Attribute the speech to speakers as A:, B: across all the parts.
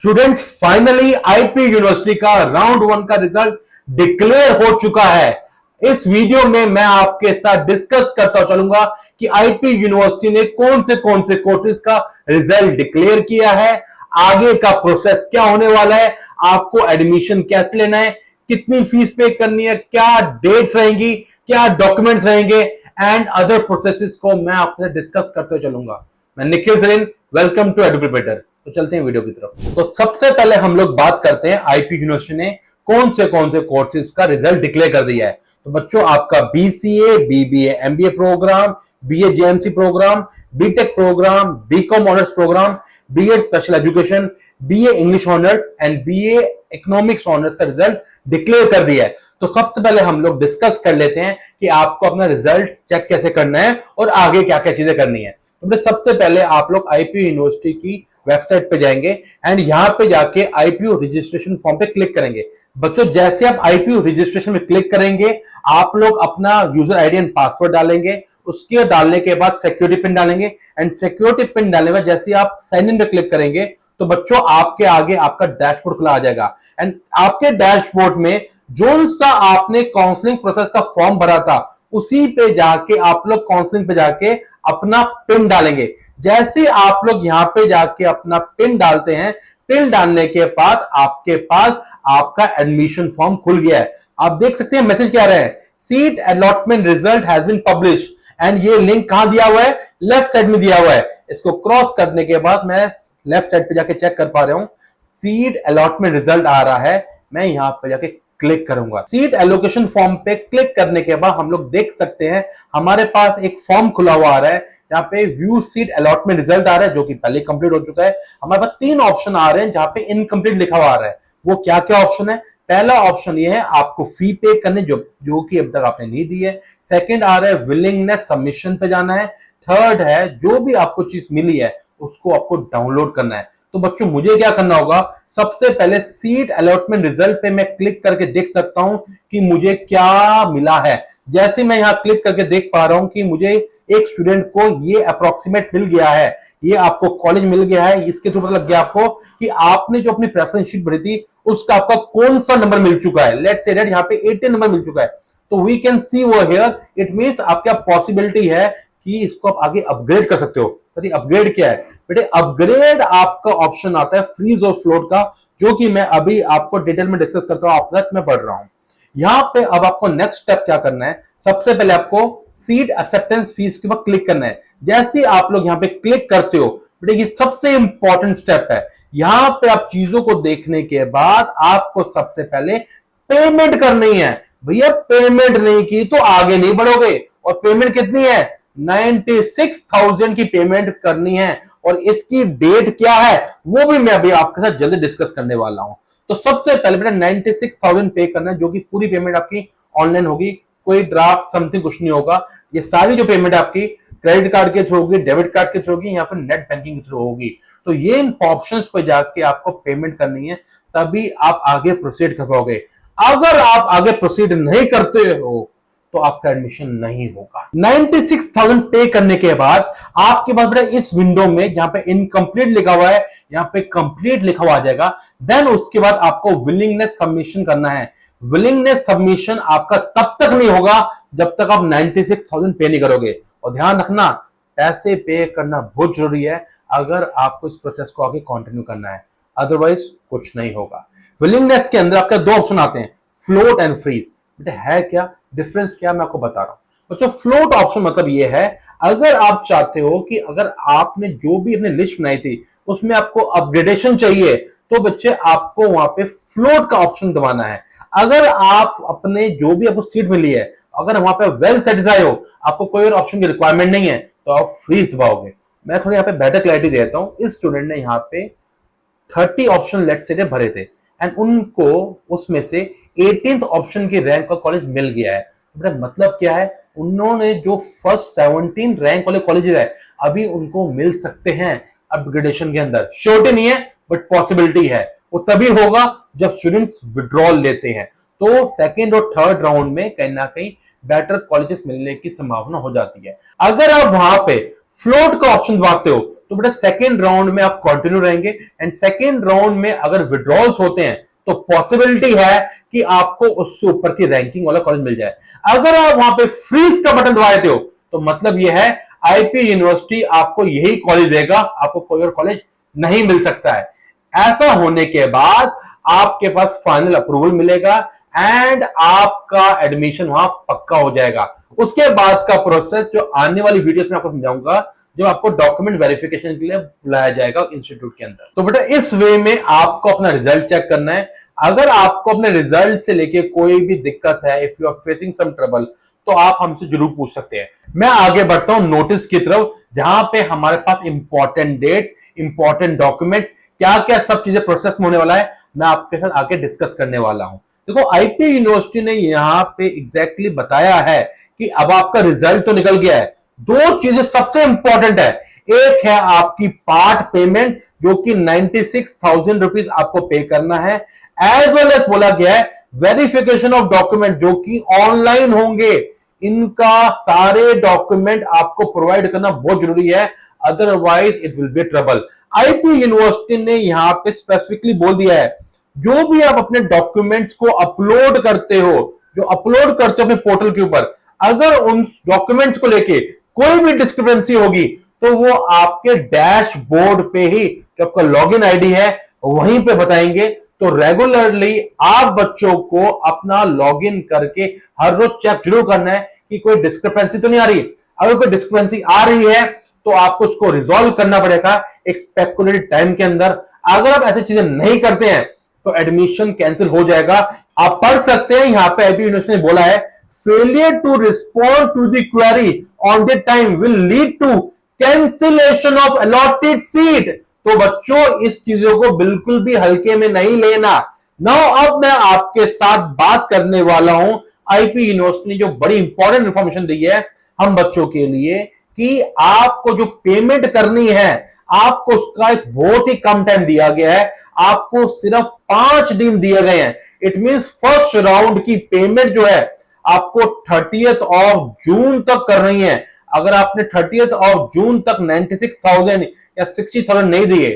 A: Students, finally IP university का round 1 का result declare हो चुका है। इस वीडियो में मैं आपके साथ डिस्कस करता चलूंगा कि आईपी यूनिवर्सिटी ने कौन से कोर्सेज का रिजल्ट डिक्लेयर किया है, आगे का प्रोसेस क्या होने वाला है, आपको एडमिशन कैसे लेना है, कितनी फीस पे करनी है, क्या डेट्स रहेंगी, क्या डॉक्यूमेंट्स रहेंगे एंड अदर प्रोसेसेस को मैं आपसे डिस्कस करते चलूंगा। मैं Nikhil Zarin, welcome to Educator. तो चलते हैं वीडियो की तरफ। तो सबसे पहले हम लोग बात करते हैं आईपी यूनिवर्सिटी ने कौन से कोर्सेज का रिजल्ट डिक्लेयर कर दिया है। तो बच्चों, आपका BCA, BBA, MBA programme, BA JMC programme, BTech programme, BCom honours programme, BEd special education, BA English honours and BA economics honours का रिजल्ट डिक्लेयर कर दिया है। तो सबसे पहले हम लोग डिस्कस कर लेते हैं कि आपको अपना रिजल्ट चेक कैसे करना है और आगे क्या क्या चीजें करनी है। तो सबसे पहले आप लोग आईपी यूनिवर्सिटी की वेबसाइट पे जाएंगे एंड यहां पे जाके आईपीयू रजिस्ट्रेशन फॉर्म पे क्लिक करेंगे। बच्चों, जैसे आप आईपीयू रजिस्ट्रेशन में क्लिक करेंगे, आप लोग अपना यूजर आईडी एंड पासवर्ड डालेंगे। उसके डालने के बाद सिक्योरिटी पिन डालेंगे एंड सिक्योरिटी पिन डालने के बाद जैसे आप साइन इन पे क्लिक करेंगे तो बच्चों आपके आगे आपका डैशबोर्ड खुला आ जाएगा एंड आपके डैशबोर्ड में जो सा आपने काउंसलिंग प्रोसेस का फॉर्म भरा था उसी पे जाके आप लोग काउंसलिंग पे जाके अपना पिन डालेंगे। जैसे आप लोग यहां पे जाके अपना पिन डालते हैं, पिन डालने के बाद आपके पास आपका एडमिशन फॉर्म खुल गया है। आप देख सकते हैं मैसेज क्या आ रहा है, seat allotment result has been published and ये लिंक कहां दिया हुआ है, लेफ्ट साइड में दिया हुआ है। इसको क्रॉस करने के बाद मैं लेफ्ट साइड पे जाके चेक कर पा रहा हूं, सीट अलॉटमेंट रिजल्ट आ रहा है। मैं यहां पे जाके क्लिक करूंगा। सीट एलोकेशन फॉर्म पे क्लिक करने के बाद हम लोग देख सकते हैं हमारे पास एक फॉर्म खुला हुआ आ रहा है जहां पे व्यू सीट अलॉटमेंट रिजल्ट आ रहा है जो कि पहले कंप्लीट हो चुका है। हमारे पास 3 ऑप्शन आ रहे हैं जहां पे इनकम्प्लीट लिखा हुआ आ रहा है। वो क्या क्या ऑप्शन है? पहला ऑप्शन ये है आपको फी पे करने जो कि अब तक आपने नहीं दी है। सेकंड आ रहा है विलिंगनेस सबमिशन पे जाना है। थर्ड है जो भी आपको चीज मिली है उसको आपको डाउनलोड करना है। तो बच्चों, मुझे क्या करना होगा, सबसे पहले सीट अलॉटमेंट रिजल्ट पे मैं क्लिक करके देख सकता हूं कि मुझे क्या मिला है। जैसे मैं यहां क्लिक करके देख पा रहा हूं कि मुझे एक स्टूडेंट को ये अप्रोक्सीमेट मिल गया है, ये आपको कॉलेज मिल गया है। इसके थ्रू पता लग गया आपको कि आपने जो अपनी प्रेफरेंस शीट भरी थी उसका आपका कौन सा नंबर मिल चुका है। लेट्स से दैट यहां पे 80 नंबर मिल चुका है। तो we can see over here, it means आपका पॉसिबिलिटी है कि इसको आप आगे अपग्रेड कर सकते हो। सॉरी, अपग्रेड क्या है बेटे? अपग्रेड आपका ऑप्शन आता है फ्रीज और फ्लोट का, जो कि मैं अभी आपको डिटेल में डिस्कस करता हूं, आप तक मैं पढ़ रहा हूं। यहां पे अब आपको नेक्स्ट स्टेप क्या करना है, सबसे पहले आपको सीट एक्सेप्टेंस फीस के ऊपर क्लिक करना है। जैसे आप लोग यहां पे क्लिक करते हो बेटे, ये सबसे इंपॉर्टेंट स्टेप है। यहां पे आप चीजों को देखने के बाद आपको सबसे पहले पेमेंट करनी है। भैया, पेमेंट नहीं की तो आगे नहीं बढ़ोगे। और पेमेंट कितनी है? 96,000 की पेमेंट करनी है और इसकी डेट क्या है वो भी मैं अभी आपके साथ जल्दी डिस्कस करने वाला हूं। तो सबसे पहले बेटा 96,000 पे करना है, जो कि पूरी पेमेंट आपकी ऑनलाइन होगी, कोई ड्राफ्ट समथिंग कुछ नहीं होगा। ये सारी जो पेमेंट आपकी क्रेडिट कार्ड के थ्रू होगी, डेबिट कार्ड के थ्रू होगी या फिर नेट बैंकिंग के थ्रू होगी। तो ये इन ऑप्शंस पे जाके आपको पेमेंट करनी है, तभी आप आगे प्रोसीड कर पाओगे। अगर आप आगे प्रोसीड नहीं करते हो तो आपका एडमिशन नहीं होगा। 96,000 पे करने के बाद आपके पास बेटा इस विंडो में जहां पे इनकम्प्लीट लिखा हुआ है, यहां पे कंप्लीट लिखा हुआ आ जाएगा। देन उसके बाद आपको विलिंगनेस सबमिशन करना है। विलिंगनेस सबमिशन आपका तब तक नहीं होगा जब तक आप 96,000 पे नहीं करोगे। और ध्यान रखना, पैसे पे करना बहुत जरूरी है अगर आपको इस प्रोसेस को आगे कंटिन्यू करना है, अदरवाइज कुछ नहीं होगा। विलिंगनेस के अंदर आपके 2 ऑप्शन आते हैं, फ्लोट एंड फ्रीज। बेटे है क्या डिफरेंस, क्या मैं आपको बता रहा हूं। बच्चों, फ्लोट ऑप्शन मतलब ये है, अगर आप चाहते हो कि अगर आपने जो भी अपनी लिस्ट बनाई थी उसमें आपको अपग्रेडेशन चाहिए तो बच्चे आपको वहां पे फ्लोट का ऑप्शन दबाना है। अगर आप अपने जो भी आपको सीट मिली है, अगर वहां पे वेल सेटिस्फाई हो, आपको कोई और ऑप्शन की रिक्वायरमेंट नहीं है, तो आप फ्रीज दबाओगे। मैं थोड़ी यहाँ पे बेटर क्लैरिटी देता हूं। इस स्टूडेंट ने यहाँ पे 30 ऑप्शन लेट से भरे थे एंड उनको उसमें से 18th ऑप्शन की रैंक का कॉलेज मिल गया है। मतलब क्या है, उन्होंने जो फर्स्ट 17 रैंक वाले कॉलेज है अभी उनको मिल सकते हैं अपग्रेडेशन के अंदर। श्योरिटी नहीं है बट पॉसिबिलिटी है। वो तभी होगा जब स्टूडेंट्स विड्रॉल लेते हैं, तो सेकेंड और थर्ड राउंड में कहीं ना कहीं बेटर कॉलेजेस मिलने की संभावना हो जाती है। अगर आप वहां पे फ्लोट का ऑप्शन दबाते हो तो बेटा सेकेंड राउंड में आप कंटिन्यू रहेंगे, एंड सेकेंड राउंड में अगर विड्रॉल्स होते हैं तो पॉसिबिलिटी है कि आपको उससे ऊपर की रैंकिंग वाला कॉलेज मिल जाए। अगर आप वहां पे फ्रीज का बटन दबा देते हो तो मतलब यह है आईपी यूनिवर्सिटी आपको यही कॉलेज देगा, आपको कोई और कॉलेज नहीं मिल सकता है। ऐसा होने के बाद आपके पास फाइनल अप्रूवल मिलेगा एंड आपका एडमिशन वहां पक्का हो जाएगा। उसके बाद का प्रोसेस जो आने वाली वीडियोस में आपको समझाऊंगा, जब आपको डॉक्यूमेंट वेरिफिकेशन के लिए बुलाया जाएगा इंस्टीट्यूट के अंदर। तो बेटा इस वे में आपको अपना रिजल्ट चेक करना है। अगर आपको अपने रिजल्ट से लेके कोई भी दिक्कत है, if you are facing some trouble, तो आप हमसे जरूर पूछ सकते हैं। मैं आगे बढ़ता हूं नोटिस की तरफ, जहां पे हमारे पास इंपॉर्टेंट डेट्स, इंपॉर्टेंट डॉक्यूमेंट, क्या क्या सब चीजें प्रोसेस में होने वाला है, मैं आपके साथ आगे डिस्कस करने वाला हूं। देखो आईपी यूनिवर्सिटी ने यहां पे एग्जैक्टली बताया है कि अब आपका रिजल्ट तो निकल गया है, दो चीजें सबसे इंपॉर्टेंट है। एक है आपकी पार्ट पेमेंट जो कि 96,000 रुपीज आपको पे करना है, एज वेल एज बोला गया है वेरिफिकेशन ऑफ डॉक्यूमेंट जो कि ऑनलाइन होंगे। इनका सारे डॉक्यूमेंट आपको प्रोवाइड करना बहुत जरूरी है, otherwise it will be trouble. IP university ने यहां पे स्पेसिफिकली बोल दिया है जो भी आप अपने डॉक्यूमेंट्स को अपलोड करते हो, जो अपलोड करते हो अपने पोर्टल के ऊपर, अगर उन डॉक्यूमेंट्स को लेके कोई भी डिस्क्रिपेंसी होगी तो वो आपके डैशबोर्ड पे ही जो आपका लॉगिन आईडी है वहीं पे बताएंगे। तो रेगुलरली आप बच्चों को अपना लॉगिन करके हर रोज चेक जरूर करना है कि कोई डिस्क्रिपेंसी तो नहीं आ रही। अगर कोई डिस्क्रिपेंसी आ रही है तो आपको उसको रिजॉल्व करना पड़ेगा एक स्पेकुलेटेड टाइम के अंदर। अगर आप ऐसी चीजें नहीं करते हैं तो एडमिशन कैंसिल हो जाएगा। आप पढ़ सकते हैं यहां पे आईपी यूनिवर्सिटी ने बोला है failure to respond to the query on the time will lead to cancellation of allotted seat. तो बच्चों इस चीजों को बिल्कुल भी हल्के में नहीं लेना। नाउ अब मैं आपके साथ बात करने वाला हूं आईपी यूनिवर्सिटी ने जो बड़ी इंपॉर्टेंट इंफॉर्मेशन दी है हम बच्चों के लिए कि आपको जो पेमेंट करनी है आपको उसका एक बहुत ही कम टाइम दिया गया है, आपको सिर्फ 5 दिन दिए गए हैं। इट मींस फर्स्ट राउंड की पेमेंट जो है आपको 30th ऑफ जून तक करनी है। अगर आपने 30th ऑफ जून तक 96,000 या 60,000 नहीं दिए,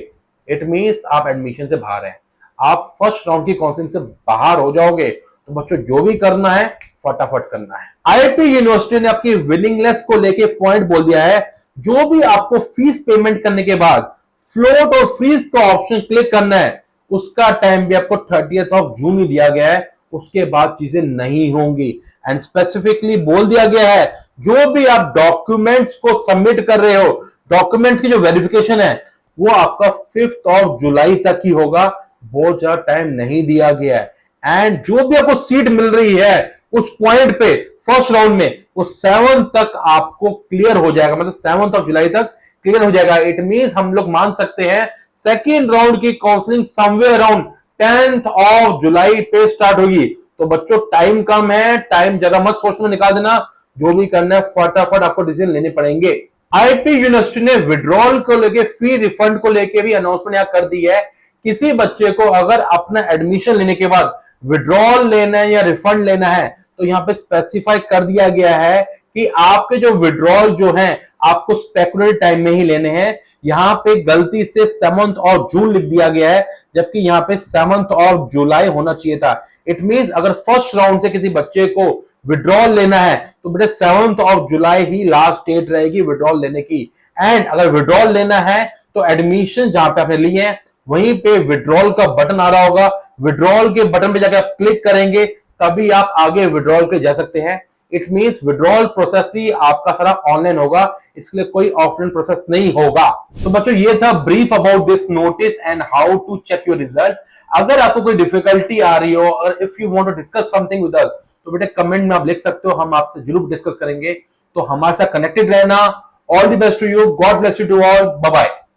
A: इट मींस आप एडमिशन से बाहर हैं, आप फर्स्ट राउंड की काउंसलिंग से बाहर हो जाओगे। तो बच्चों जो भी करना है फटाफट करना है। आईपी यूनिवर्सिटी ने आपकी विलिंगनेस को लेके पॉइंट बोल दिया है, जो भी आपको फीस पेमेंट करने के बाद फ्लोट और फ्रीज का ऑप्शन क्लिक करना है उसका टाइम भी आपको 30th ऑफ जून ही दिया गया है, उसके बाद चीजें नहीं होंगी। एंड स्पेसिफिकली बोल दिया गया है जो भी आप डॉक्यूमेंट्स को सबमिट कर रहे हो, डॉक्यूमेंट्स की जो वेरिफिकेशन है वो आपका 5th ऑफ जुलाई तक ही होगा, बहुत ज्यादा टाइम नहीं दिया गया है। एंड जो भी आपको सीट मिल रही है उस पॉइंट पे फर्स्ट राउंड में वो 7 तक आपको क्लियर हो जाएगा, मतलब 7th ऑफ जुलाई तक क्लियर हो जाएगा। इट मींस हम लोग मान सकते हैं सेकेंड राउंड की counselling somewhere around 10th of July पे स्टार्ट होगी। तो बच्चों टाइम कम है, टाइम ज्यादा मत सोच में निकाल देना, जो भी करना है फटाफट आपको डिसीजन लेने पड़ेंगे। आईपी यूनिवर्सिटी ने विड्रॉल को लेके, फी रिफंड को लेके भी अनाउंसमेंट यहां कर दी है। किसी बच्चे को अगर अपना एडमिशन लेने के बाद विड्रॉल लेना है या रिफंड लेना है तो यहां पे स्पेसिफाई कर दिया गया है कि आपके जो विड्रॉल जो हैं आपको स्पेकुलेटेड टाइम में ही लेने हैं। यहां पे गलती से 7th ऑफ जून लिख दिया गया है, जबकि यहां पे 7th ऑफ जुलाई होना चाहिए था। इट मींस अगर फर्स्ट राउंड से किसी बच्चे को विड्रॉल लेना है तो बेटे 7th ऑफ जुलाई ही लास्ट डेट रहेगी विड्रॉल लेने की। एंड अगर विड्रॉल लेना है तो एडमिशन जहां पे आपने ली है वहीं पे विड्रॉल का बटन आ रहा होगा, विड्रॉल के बटन पे जाकर आप क्लिक करेंगे तभी आप आगे विड्रॉल के जा सकते हैं। इट मींस विड्रॉल प्रोसेस भी आपका सारा ऑनलाइन होगा, इसके लिए कोई ऑफलाइन प्रोसेस नहीं होगा। तो बच्चों ये था brief about this notice and how to check your result. अगर आपको कोई डिफिकल्टी आ रही हो और if you want to discuss something with us तो बेटे कमेंट में आप लिख सकते हो, हम आपसे जरूर डिस्कस करेंगे। तो हमारे साथ कनेक्टेड रहना। All the best to you, God bless you to all, bye bye.